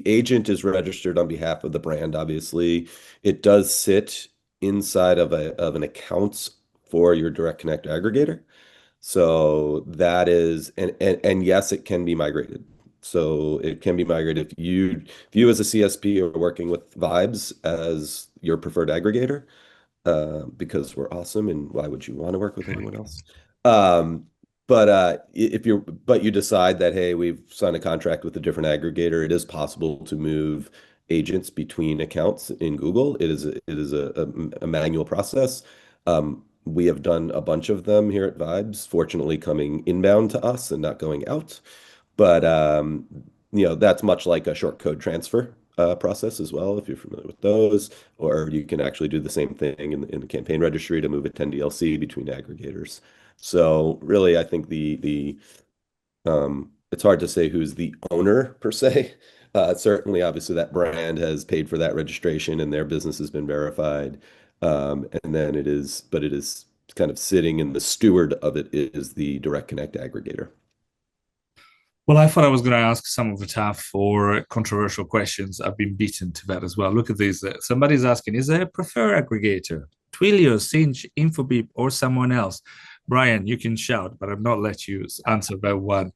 agent is registered on behalf of the brand. Obviously, it does sit inside of an account for your direct connect aggregator. So that is, and yes, it can be migrated. So it can be migrated if you as a CSP are working with Vibes as your preferred aggregator, because we're awesome, and why would you want to work with anyone else? But you decide that, hey, we've signed a contract with a different aggregator, it is possible to move agents between accounts in Google. It is a manual process. We have done a bunch of them here at Vibes, fortunately coming inbound to us and not going out. But that's much like a short code transfer process as well, if you're familiar with those. Or you can actually do the same thing in the campaign registry to move a 10DLC between aggregators. So really, I think it's hard to say who's the owner per se. Certainly, obviously, that brand has paid for that registration and their business has been verified. And then it is kind of sitting in the steward of it is the direct connect aggregator. Well, I thought I was going to ask some of the tough or controversial questions. I've been beaten to that as well. Look at these. Somebody's asking, is there a preferred aggregator? Twilio, Cinch, Infobeep, or someone else? Brian, you can shout, but I've not let you answer that one.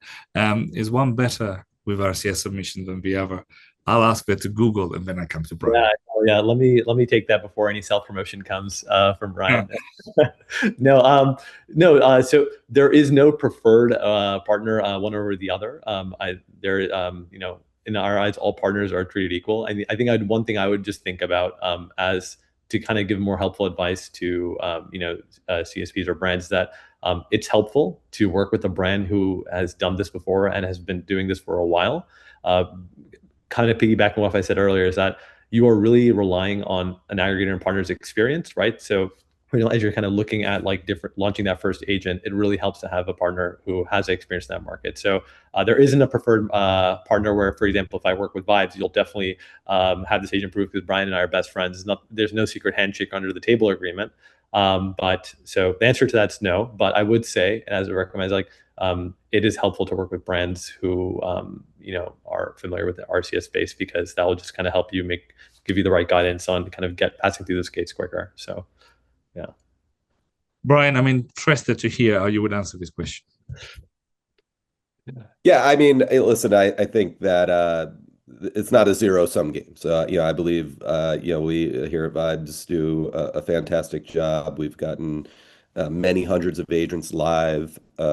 Is one better with RCS submission than the other? I'll ask that to Google, and then I come to Brian. Yeah. Let me take that before any self promotion comes from Brian. No. So there is no preferred partner one over the other. In our eyes, all partners are treated equal. I think one thing I would just think about as to kind of give more helpful advice to CSPs or brands, that it's helpful to work with a brand who has done this before and has been doing this for a while. Kind of piggybacking on what I said earlier, is that you are really relying on an aggregator and partner's experience, right? So as you're kind of looking at launching that first agent, it really helps to have a partner who has experience in that market. So there isn't a preferred partner where, for example, if I work with Vibes, you'll definitely have this agent approved because Brian and I are best friends. There's no secret handshake under the table agreement. But so the answer to that's no. But I would say, and as I recommend, it is helpful to work with brands who are familiar with the RCS space, because that will just kind of help you give you the right guidance on kind of passing through those gates quicker. So. Yeah. Brian, I'm interested to hear how you would answer this question. Yeah, I mean, listen, I think that it's not a zero-sum game. So, I believe, we here at Vibes do a fantastic job. We've gotten many hundreds of agents live. We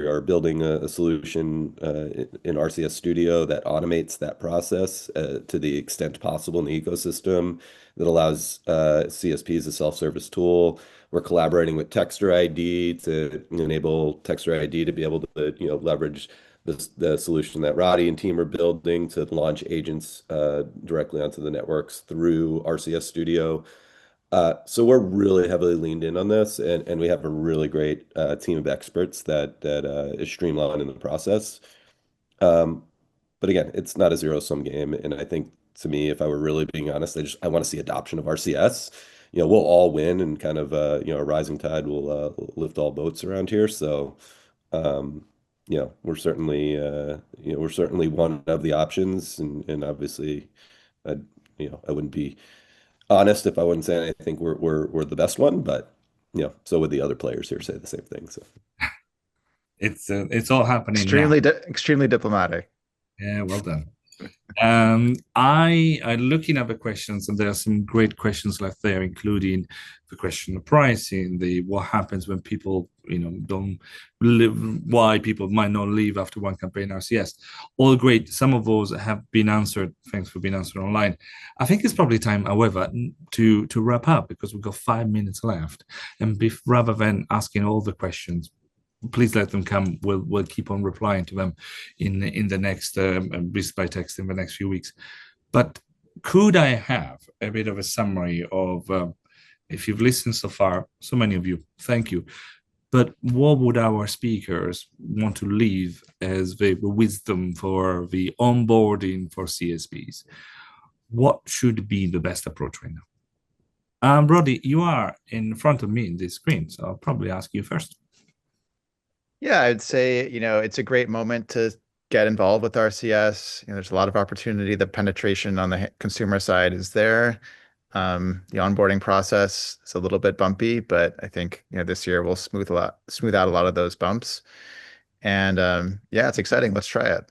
are building a solution in RCS Studio that automates that process to the extent possible in the ecosystem, that allows CSPs a self-service tool. We're collaborating with Texter ID to enable Texter ID to be able to leverage the solution that Roddy and team are building to launch agents directly onto the networks through RCS Studio. So we're really heavily leaned in on this, and we have a really great team of experts that is streamlined in the process. But again, it's not a zero-sum game, and I think, to me, if I were really being honest, I want to see adoption of RCS. We'll all win, and kind of a rising tide will lift all boats around here. So we're certainly one of the options, and obviously, I wouldn't be honest if I wouldn't say I think we're the best one, but so would the other players here say the same thing. So It's all happening now. Extremely diplomatic. Yeah, well done. I'm looking at the questions, and there are some great questions left there, including the question of pricing, the what happens when people, don't live, why people might not leave after one campaign RCS. All great. Some of those have been answered. Thanks for being answered online. I think it's probably time, however, to wrap up because we've got 5 minutes left. And rather than asking all the questions, please let them come. We'll keep on replying to them in the next by text in the next few weeks. But could I have a bit of a summary of if you've listened so far, so many of you, thank you. But what would our speakers want to leave as the wisdom for the onboarding for CSPs? What should be the best approach right now? Brody, you are in front of me in this screen, so I'll probably ask you first. Yeah, I'd say, it's a great moment to get involved with RCS. There's a lot of opportunity. The penetration on the consumer side is there. The onboarding process is a little bit bumpy, but I think, this year we'll smooth out a lot of those bumps. And yeah, it's exciting. Let's try it.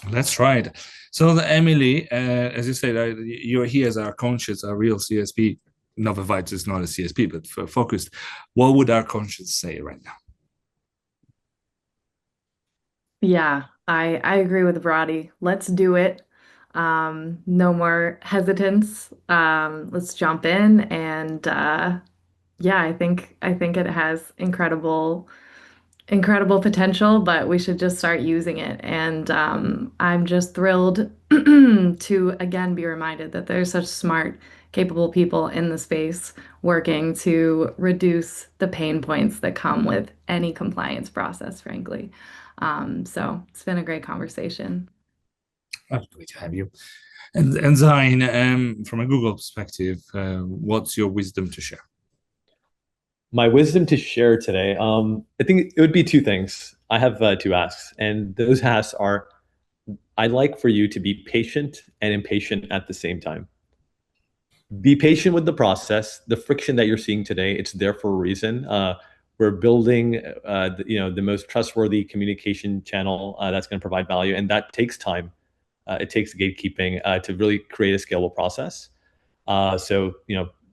Let's try it. So, Emily, as you said, you're here as our conscious, our real CSP. Not the Vibes is not a CSP, but for focused. What would our conscious say right now? Yeah, I agree with Brody. Let's do it. No more hesitance. Let's jump in and yeah, I think it has incredible potential, but we should just start using it. And I'm just thrilled to again be reminded that there's such smart, capable people in the space working to reduce the pain points that come with any compliance process, frankly. So it's been a great conversation. Oh, great to have you. And Zain, from a Google perspective, what's your wisdom to share? My wisdom to share today, I think it would be two things. I have two asks, and those asks are, I'd like for you to be patient and impatient at the same time. Be patient with the process. The friction that you're seeing today, it's there for a reason. We're building, the most trustworthy communication channel that's going to provide value, and that takes time. It takes gatekeeping to really create a scalable process. So,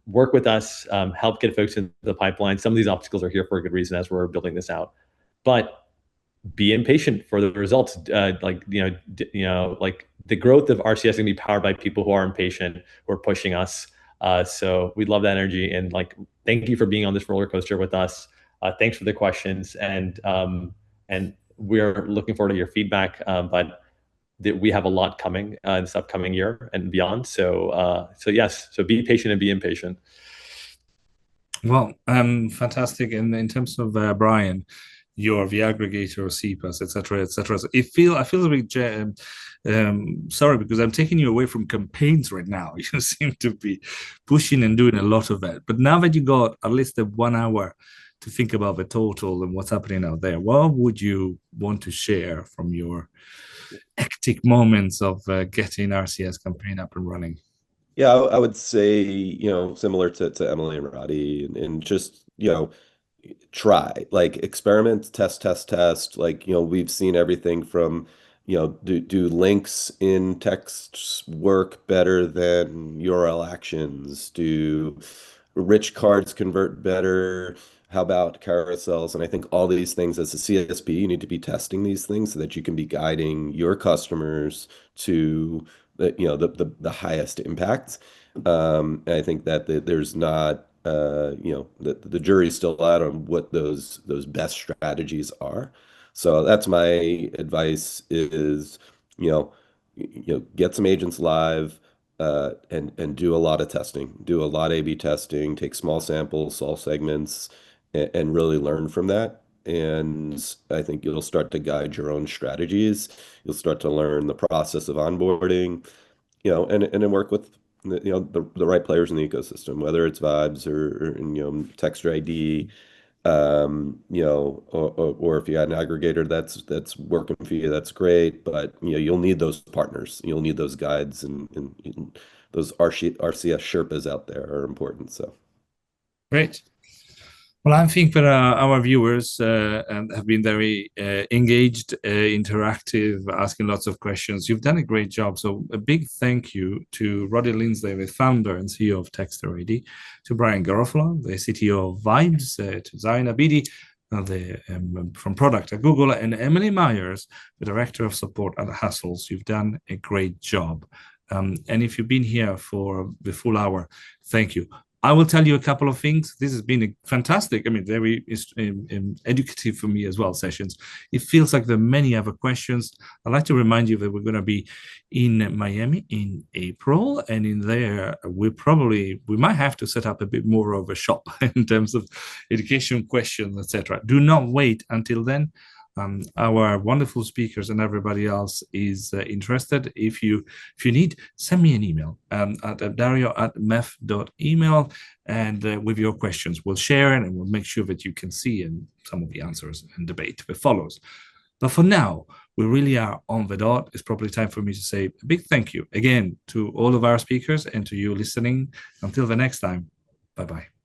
work with us, help get folks into the pipeline. Some of these obstacles are here for a good reason as we're building this out. But be impatient for the results. Like the growth of RCS is going to be powered by people who are impatient, who are pushing us. So we love that energy, and thank you for being on this roller coaster with us. Thanks for the questions, and we're looking forward to your feedback. But we have a lot coming this upcoming year and beyond. So yes, so be patient and be impatient. Well, fantastic. And in terms of Brian, you're the aggregator of CPAS, etc., etc. So I feel a bit sorry because I'm taking you away from campaigns right now. You seem to be pushing and doing a lot of that. But now that you got at least 1 hour to think about the total and what's happening out there, what would you want to share from your hectic moments of getting RCS campaign up and running? Yeah, I would say, similar to Emily and Roddy, and just, try, experiment, test. We've seen everything from, do links in text work better than URL actions? Do rich cards convert better? How about carousels? And I think all these things as a CSP, you need to be testing these things so that you can be guiding your customers to the highest impacts. And I think that there's not the jury's still out on what those best strategies are. So that's my advice is, get some agents live, and do a lot of testing, do a lot of A/B testing, take small samples, solve segments, and really learn from that. And I think you'll start to guide your own strategies. You'll start to learn the process of onboarding, and then work with the right players in the ecosystem, whether it's Vibes or Texture ID, or if you got an aggregator that's working for you, that's great. But you'll need those partners, you'll need those guides, and those RCS Sherpas out there are important. So great. Well, I think that our viewers have been very engaged, interactive, asking lots of questions. You've done a great job. So a big thank you to Roddy Lindsay, the founder and CEO of Texter AD, to Brian Garofalo, the CTO of Vibes, to Zaina Bidi, from product at Google, and Emily Myers, the director of support at Hassles. You've done a great job. And if you've been here for the full hour, thank you. I will tell you a couple of things. This has been a fantastic, very educative for me as well, sessions. It feels like there are many other questions. I'd like to remind you that we're going to be in Miami in April, and in there, we might have to set up a bit more of a shop in terms of education questions, etc. Do not wait until then. Our wonderful speakers and everybody else is interested. If you need, send me an email at dario@mef.email, and with your questions, we'll share it and we'll make sure that you can see some of the answers and debate that follows. But for now, we really are on the dot. It's probably time for me to say a big thank you again to all of our speakers and to you listening. Until the next time, bye-bye.